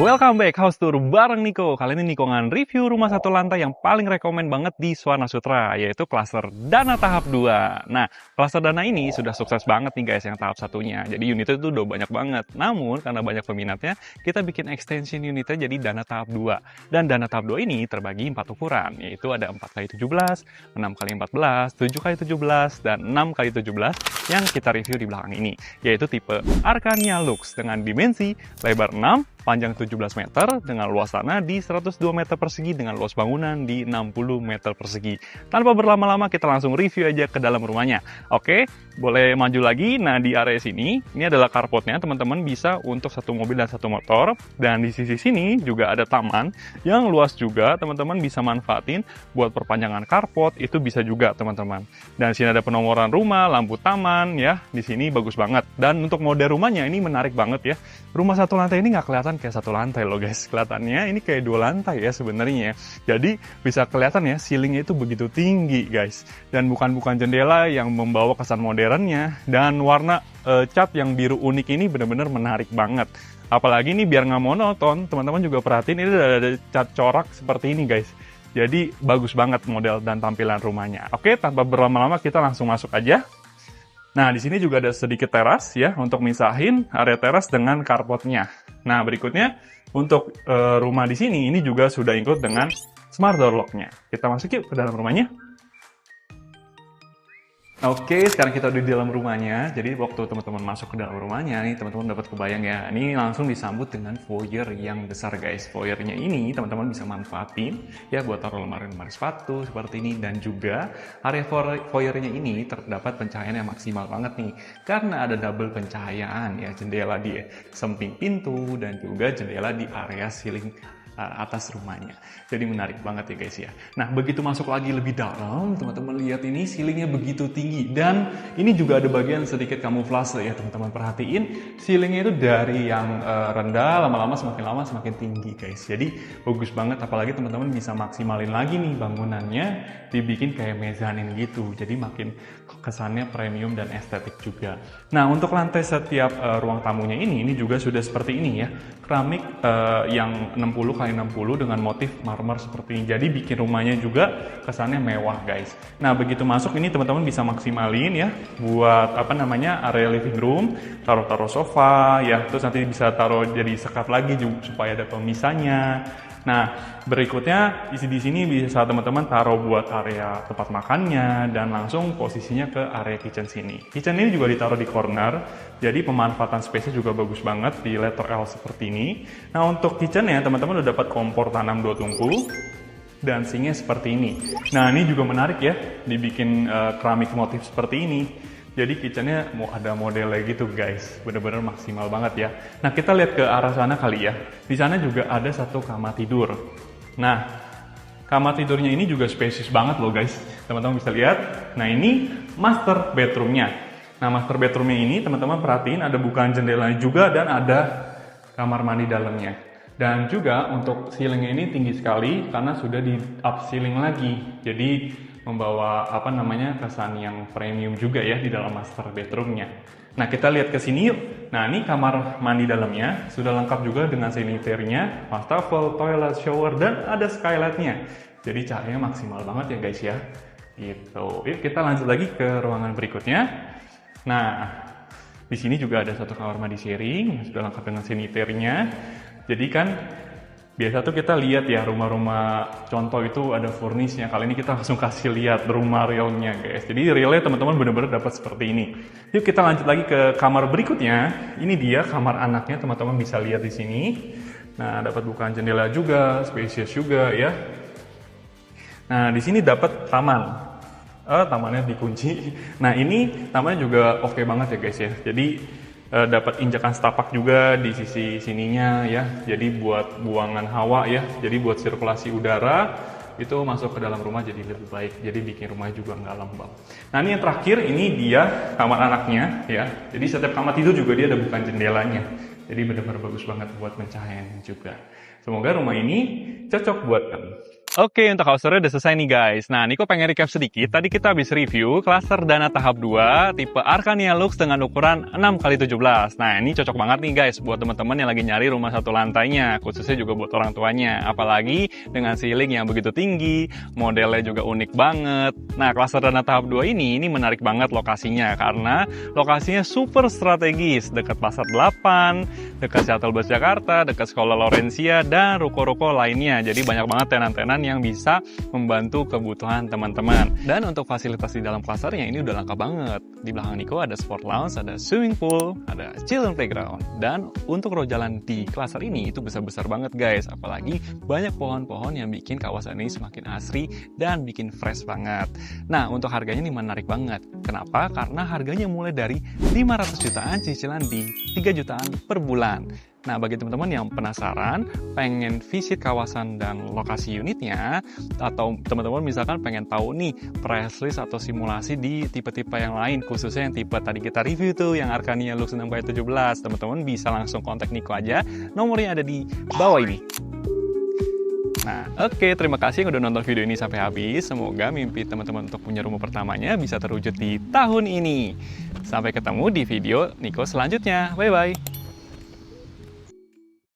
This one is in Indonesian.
Welcome back House Tour bareng Niko. Kali ini Niko ngan review rumah satu lantai yang paling rekomen banget di Suwana Sutra, yaitu klaster Dana tahap 2. Nah, klaster Dana ini sudah sukses banget nih guys yang tahap satunya. Jadi unitnya itu udah banyak banget. Namun karena banyak peminatnya, kita bikin extension unitnya jadi Dana tahap 2. Dan Dana tahap 2 ini terbagi 4 ukuran, yaitu ada 4x17, 6x14, 7x17, dan 6x17 yang kita review di belakang ini, yaitu tipe Arcania Lux dengan dimensi lebar 6, panjang 17 meter dengan luas tanah di 102 meter persegi dengan luas bangunan di 60 meter persegi. Tanpa berlama-lama kita langsung review aja ke dalam rumahnya. Oke, boleh maju lagi. Nah, di area sini, ini adalah carportnya. Teman-teman bisa untuk satu mobil dan satu motor. Dan di sisi sini juga ada taman yang luas juga. Teman-teman bisa manfaatin buat perpanjangan carport, itu bisa juga teman-teman. Dan di sini ada penomoran rumah, lampu taman ya. Di sini bagus banget. Dan untuk mode rumahnya ini menarik banget ya. Rumah satu lantai ini nggak kelihatan kayak satu lantai loh guys, kelihatannya ini kayak 2 lantai ya sebenarnya. Jadi bisa kelihatan ya ceilingnya itu begitu tinggi guys, dan bukan jendela yang membawa kesan modernnya. Dan warna cat yang biru unik ini benar-benar menarik banget. Apalagi ini biar nggak monoton, teman-teman juga perhatiin ini ada cat corak seperti ini guys. Jadi bagus banget model dan tampilan rumahnya. Oke, tanpa berlama-lama kita langsung masuk aja. Nah, di sini juga ada sedikit teras ya untuk misahin area teras dengan carportnya. Nah, berikutnya untuk rumah di sini ini juga sudah include dengan smart door lock-nya. Kita masuk yuk ke dalam rumahnya. Oke, sekarang kita udah di dalam rumahnya. Jadi waktu teman-teman masuk ke dalam rumahnya, nih teman-teman dapat kebayang ya. Ini langsung disambut dengan foyer yang besar guys. Foyernya ini teman-teman bisa manfaatin ya buat taruh lemari-lemari sepatu seperti ini. Dan juga area foyernya ini terdapat pencahayaan yang maksimal banget nih. Karena ada double pencahayaan ya, jendela di samping pintu dan juga jendela di area ceiling atas rumahnya. Jadi menarik banget ya guys ya. Nah, begitu masuk lagi lebih dalam, teman-teman lihat ini ceilingnya begitu tinggi. Dan ini juga ada bagian sedikit kamuflase ya teman-teman, perhatiin. Ceilingnya itu dari yang rendah, lama-lama semakin lama semakin tinggi guys. Jadi bagus banget, apalagi teman-teman bisa maksimalin lagi nih bangunannya, dibikin kayak mezanin gitu. Jadi makin kesannya premium dan estetik juga. Nah, untuk lantai setiap ruang tamunya ini juga sudah seperti ini ya. Keramik yang 60x60 dengan motif marmer seperti ini. Jadi bikin rumahnya juga kesannya mewah guys. Nah, begitu masuk ini teman-teman bisa maksimalin ya buat area living room, taruh sofa ya, terus nanti bisa taruh jadi sekat lagi juga supaya ada pemisahnya. Nah, berikutnya di sini bisa teman-teman taruh buat area tempat makannya dan langsung posisinya ke area kitchen sini. Kitchen ini juga ditaruh di corner, jadi pemanfaatan space-nya juga bagus banget di letter L seperti ini. Nah, untuk kitchen-nya teman-teman udah dapat kompor tanam 2 tungku dan sinknya seperti ini. Nah, ini juga menarik ya, dibikin keramik motif seperti ini. Jadi kitchennya mau ada modelnya gitu guys, bener-bener maksimal banget ya. Nah, kita lihat ke arah sana kali ya. Di sana juga ada satu kamar tidur. Nah, kamar tidurnya ini juga spacious banget loh guys. Teman-teman bisa lihat. Nah, ini master bedroomnya. Nah, master bedroomnya ini teman-teman perhatiin ada bukaan jendela juga dan ada kamar mandi dalamnya. Dan juga untuk ceilingnya ini tinggi sekali karena sudah di up ceiling lagi. Jadi membawa kesan yang premium juga ya di dalam master bedroomnya. Nah, kita lihat ke sini yuk. Nah, ini kamar mandi dalamnya sudah lengkap juga dengan sanitary-nya, wastafel, toilet, shower, dan ada skylight-nya. Jadi cahayanya maksimal banget ya guys ya. Gitu. Yuk kita lanjut lagi ke ruangan berikutnya. Nah, di sini juga ada satu kamar mandi sharing yang sudah lengkap dengan sanitary-nya. Jadi kan biasa tuh kita lihat ya rumah-rumah contoh itu ada furnisnya. Kali ini kita langsung kasih lihat rumah realnya guys. Jadi realnya teman-teman benar-benar dapat seperti ini. Yuk kita lanjut lagi ke kamar berikutnya. Ini dia kamar anaknya, teman-teman bisa lihat di sini. Nah, dapat bukaan jendela juga, spacious juga ya. Nah, di sini dapat taman. Tamannya dikunci. Nah, ini tamannya juga oke banget ya guys ya. Jadi dapat injakan setapak juga di sisi sininya ya, jadi buat buangan hawa ya, jadi buat sirkulasi udara itu masuk ke dalam rumah jadi lebih baik, jadi bikin rumah juga nggak lembab. Nah, ini yang terakhir, ini dia kamar anaknya ya, jadi setiap kamar tidur juga dia ada bukan jendelanya, jadi benar-benar bagus banget buat pencahayaan juga. Semoga rumah ini cocok buat kamu. Oke, untuk house-nya udah selesai nih guys. Nah, Niko pengen recap sedikit. Tadi kita habis review klaster dana tahap 2 tipe Arcania Lux dengan ukuran 6x17. Nah, ini cocok banget nih guys buat teman-teman yang lagi nyari rumah satu lantainya, khususnya juga buat orang tuanya. Apalagi dengan ceiling yang begitu tinggi, modelnya juga unik banget. Nah, klaster dana tahap 2 ini menarik banget lokasinya karena lokasinya super strategis, dekat Pasar 8, dekat Shuttle Bus Jakarta, dekat Sekolah Laurencia, dan ruko-ruko lainnya. Jadi banyak banget tenan-tenan yang bisa membantu kebutuhan teman-teman. Dan untuk fasilitas di dalam klasternya ini udah lengkap banget. Di belakang Niko ada sport lounge, ada swimming pool, ada children playground. Dan untuk road jalan di klaster ini itu besar-besar banget guys. Apalagi banyak pohon-pohon yang bikin kawasan ini semakin asri dan bikin fresh banget. Nah, untuk harganya ini menarik banget. Kenapa? Karena harganya mulai dari 500 jutaan, cicilan di 3 jutaan per bulan. Nah, bagi teman-teman yang penasaran, pengen visit kawasan dan lokasi unitnya, atau teman-teman misalkan pengen tahu nih price list atau simulasi di tipe-tipe yang lain, khususnya yang tipe tadi kita review tuh, yang Arcania Lux 6x17, teman-teman bisa langsung kontak Niko aja, nomornya ada di bawah ini. Nah, oke, terima kasih yang udah nonton video ini sampai habis. Semoga mimpi teman-teman untuk punya rumah pertamanya bisa terwujud di tahun ini. Sampai ketemu di video Niko selanjutnya. Bye-bye.